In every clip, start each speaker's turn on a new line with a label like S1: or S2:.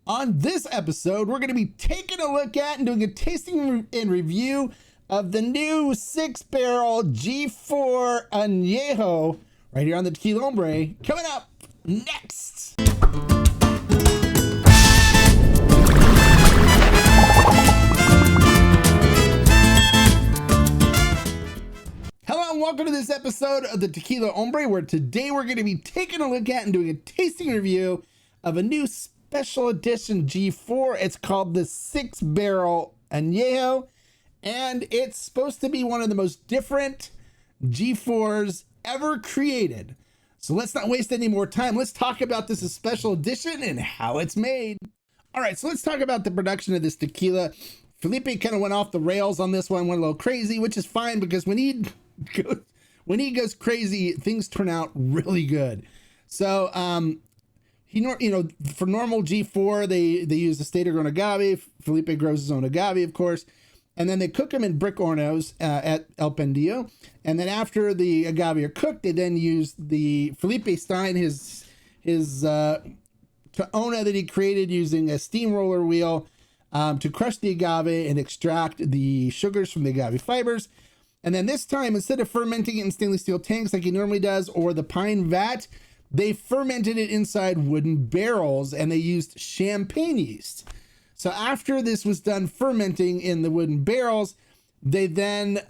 S1: On this episode, we're going to be taking a look at and doing a tasting and review of the new 6-barrel G4 Anejo right here on the Tequila Hombre. Coming up next. Hello and welcome to this episode of the Tequila Hombre, where today we're going to be taking a look at and doing a tasting review of a new special edition G4. It's called the 6-barrel Anejo, and it's supposed to be one of the most different G4s ever created. So let's not waste any more time. Let's talk about this special edition and how it's made. All right, so let's talk about the production of this tequila. Felipe kind of went off the rails on this one, went a little crazy, which is fine because when he goes crazy, things turn out really good. So for normal G4, they use the state-grown agave. Felipe grows his own agave, of course, and then they cook them in brick hornos at El Pendillo. And then after the agave are cooked, they then use the Felipe Stein, his Taona that he created using a steamroller wheel to crush the agave and extract the sugars from the agave fibers. And then this time, instead of fermenting it in stainless steel tanks like he normally does, or the pine vat, they fermented it inside wooden barrels and they used champagne yeast. So after this was done fermenting in the wooden barrels, they then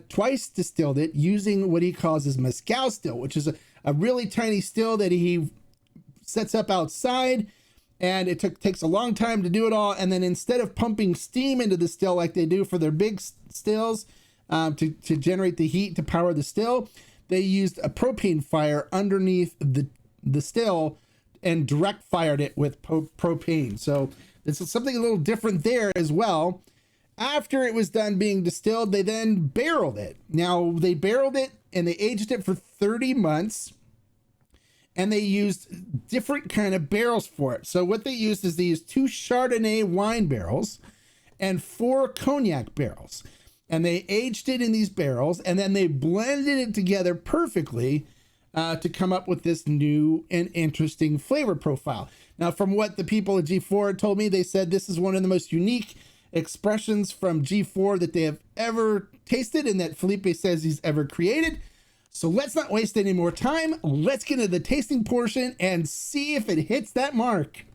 S1: twice distilled it using what he calls his mezcal still, which is a really tiny still that he sets up outside. And it takes a long time to do it all. And then instead of pumping steam into the still like they do for their big stills to generate the heat to power the still, they used a propane fire underneath the still and direct fired it with propane. So this is something a little different there as well. After it was done being distilled, they then barreled it. Now they barreled it and they aged it for 30 months. And they used different kind of barrels for it. So what they used is they used 2 Chardonnay wine barrels and 4 cognac barrels. And they aged it in these barrels, and then they blended it together perfectly to come up with this new and interesting flavor profile. Now, from what the people at G4 told me, they said this is one of the most unique expressions from G4 that they have ever tasted and that Felipe says he's ever created. So let's not waste any more time. Let's get into the tasting portion and see if it hits that mark.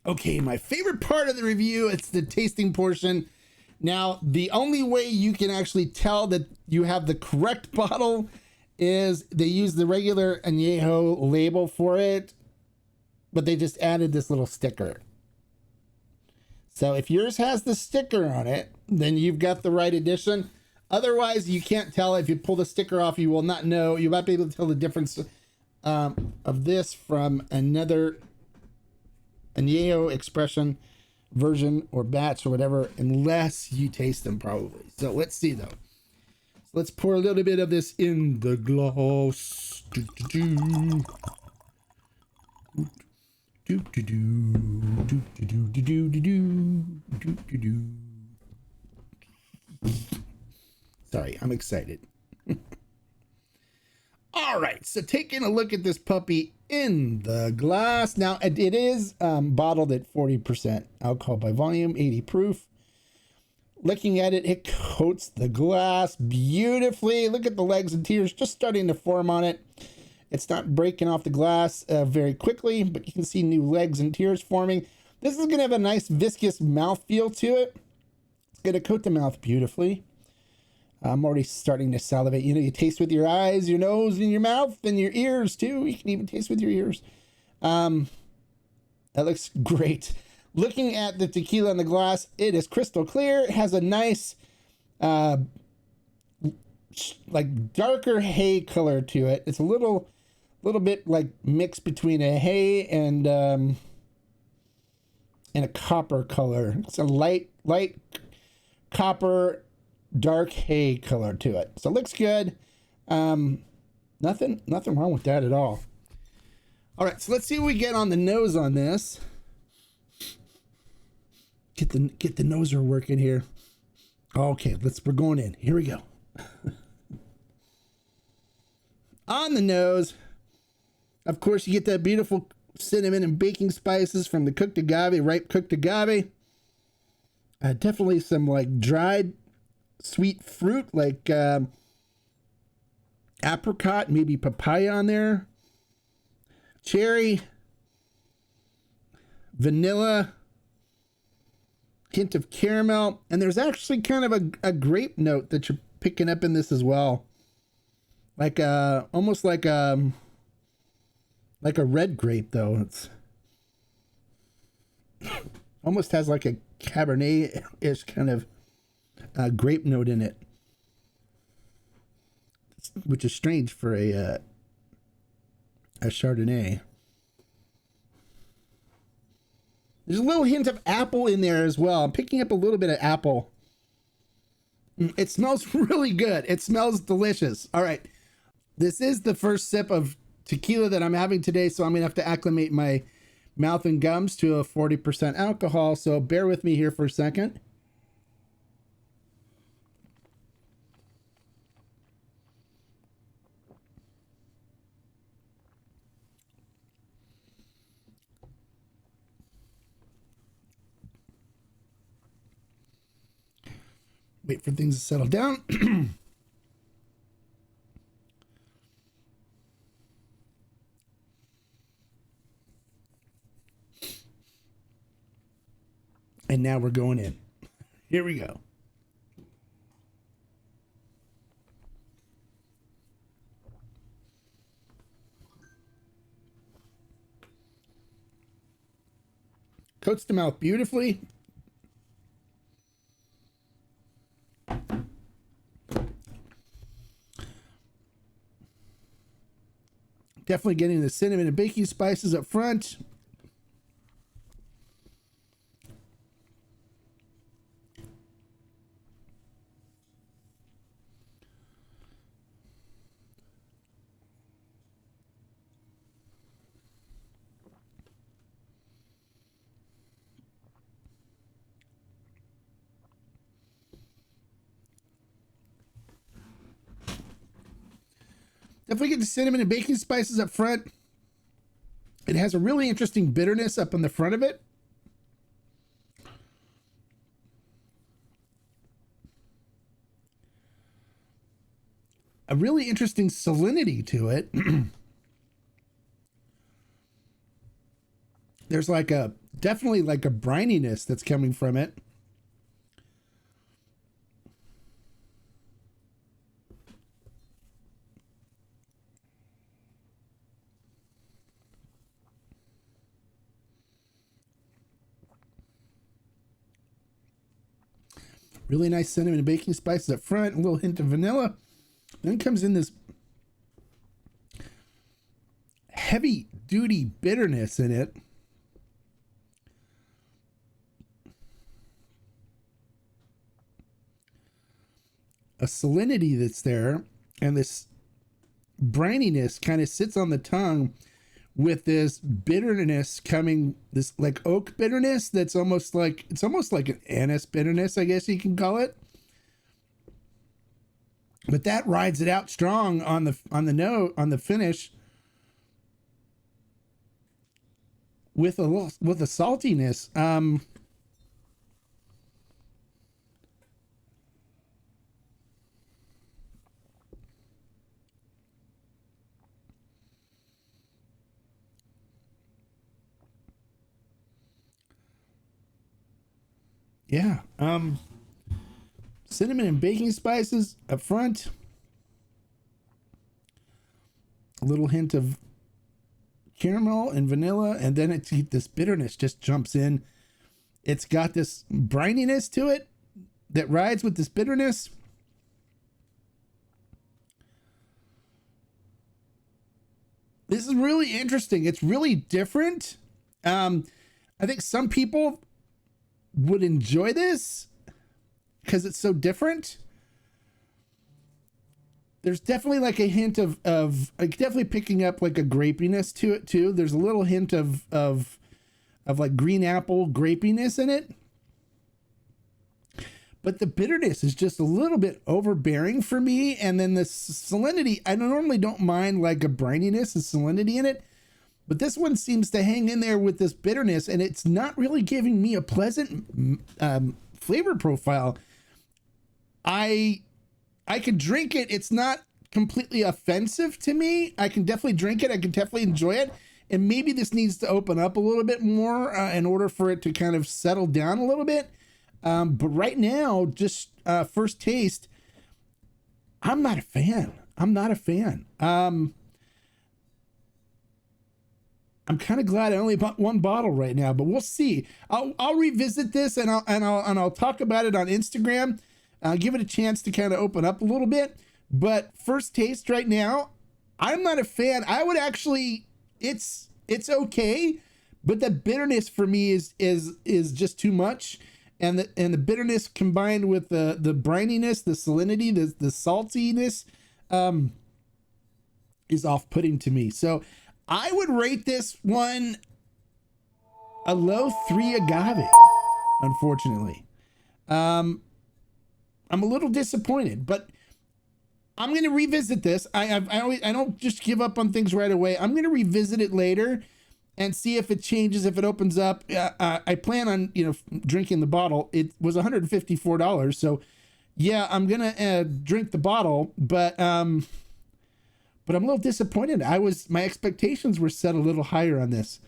S1: Okay, my favorite part of the review, it's the tasting portion. Now, the only way you can actually tell that you have the correct bottle is they use the regular Anejo label for it, but they just added this little sticker. So if yours has the sticker on it, then you've got the right edition. Otherwise, you can't tell. If you pull the sticker off, you will not know. You might be able to tell the difference of this from another Anejo expression version or batch or whatever, unless you taste them probably. So let's see though. So let's pour a little bit of this in the glass. Sorry, I'm excited. All right, so taking a look at this puppy in the glass. Now, it is bottled at 40% alcohol by volume, 80 proof. Looking at it, it coats the glass beautifully. Look at the legs and tears just starting to form on it. It's not breaking off the glass very quickly, but you can see new legs and tears forming. This is going to have a nice viscous mouthfeel to it. It's going to coat the mouth beautifully. I'm already starting to salivate. You know, you taste with your eyes, your nose, and your mouth, and your ears too. You can even taste with your ears. That looks great. Looking at the tequila in the glass, it is crystal clear. It has a nice, like darker hay color to it. It's a little bit like mixed between a hay and a copper color. It's a light copper, dark hay color to it. So it looks good. Nothing wrong with that at all. All right, so let's see what we get on the nose on this. Get the noser working here. Okay, we're going in. Here we go. On the nose, of course, you get that beautiful cinnamon and baking spices from the cooked agave, ripe cooked agave. Definitely some like dried sweet fruit, like apricot, maybe papaya on there, cherry, vanilla, hint of caramel, and there's actually kind of a grape note that you're picking up in this as well, like almost like a red grape, though. It's almost has like a Cabernet-ish kind of grape note in it, which is strange for a Chardonnay. There's a little hint of apple in there as well. I'm picking up a little bit of apple. It smells really good. It smells delicious. All right. This is the first sip of tequila that I'm having today, so I'm going to have to acclimate my mouth and gums to a 40% alcohol. So bear with me here for a second. Wait for things to settle down. And now we're going in. Here we go. Coats the mouth beautifully. Definitely getting the cinnamon and baking spices up front. Definitely get the cinnamon and baking spices up front. It has a really interesting bitterness up on the front of it. A really interesting salinity to it. There's like definitely like a brininess that's coming from it. Really nice cinnamon and baking spices up front, a little hint of vanilla. Then comes in this heavy duty bitterness in it. A salinity that's there, and this brininess kind of sits on the tongue with this bitterness coming, this like oak bitterness that's almost like, it's almost like an anise bitterness, I guess you can call it. But that rides it out strong on the note, on the finish, with a saltiness. Yeah. Cinnamon and baking spices up front. A little hint of caramel and vanilla, and then this bitterness just jumps in. It's got this brininess to it that rides with this bitterness. This is really interesting. It's really different. I think some people would enjoy this because it's so different. There's definitely like a hint of like definitely picking up like a grapiness to it too. There's a little hint of like green apple grapiness in it. But the bitterness is just a little bit overbearing for me. And then the salinity, I normally don't mind like a brininess and salinity in it. but this one seems to hang in there with this bitterness, and it's not really giving me a pleasant flavor profile. I can drink it. It's not completely offensive to me. I can definitely drink it. I can definitely enjoy it. And maybe this needs to open up a little bit more in order for it to kind of settle down a little bit. But right now, just first taste, I'm not a fan. I'm not a fan. I'm kind of glad I only bought one bottle right now, but we'll see. I'll revisit this and I'll talk about it on Instagram. Give it a chance to kind of open up a little bit. But first taste right now, I'm not a fan. I would actually, it's okay, but the bitterness for me is just too much. And the bitterness combined with the brininess, the salinity, the saltiness, is off-putting to me. So I would rate this one a low 3 agave, unfortunately. I'm a little disappointed, but I'm going to revisit this. I don't just give up on things right away. I'm going to revisit it later and see if it changes, if it opens up. I plan on, drinking the bottle. It was $154. So yeah, I'm going to drink the bottle, but I'm a little disappointed. My expectations were set a little higher on this.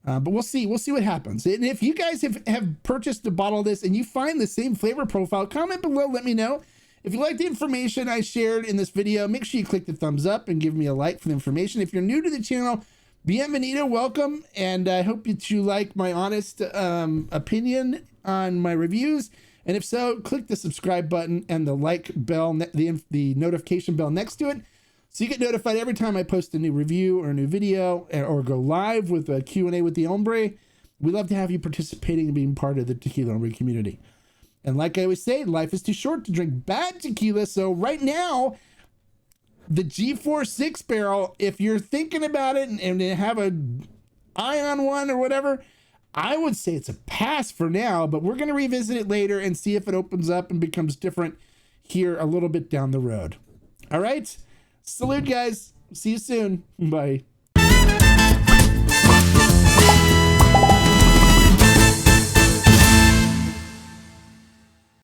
S1: But we'll see what happens. And if you guys have purchased a bottle of this and you find the same flavor profile, comment below, let me know. If you like the information I shared in this video, make sure you click the thumbs up and give me a like for the information. If you're new to the channel, bienvenido, welcome. And I hope that you like my honest opinion on my reviews. And if so, click the subscribe button and the like bell, the notification bell next to it, so you get notified every time I post a new review or a new video or go live with a Q&A with the Hombre. We love to have you participating and being part of the Tequila Hombre community. And like I always say, life is too short to drink bad tequila. So right now, the G4 6 barrel, if you're thinking about it and have an eye on one or whatever, I would say it's a pass for now, but we're going to revisit it later and see if it opens up and becomes different here a little bit down the road. All right. Salute, guys. See you soon. Bye.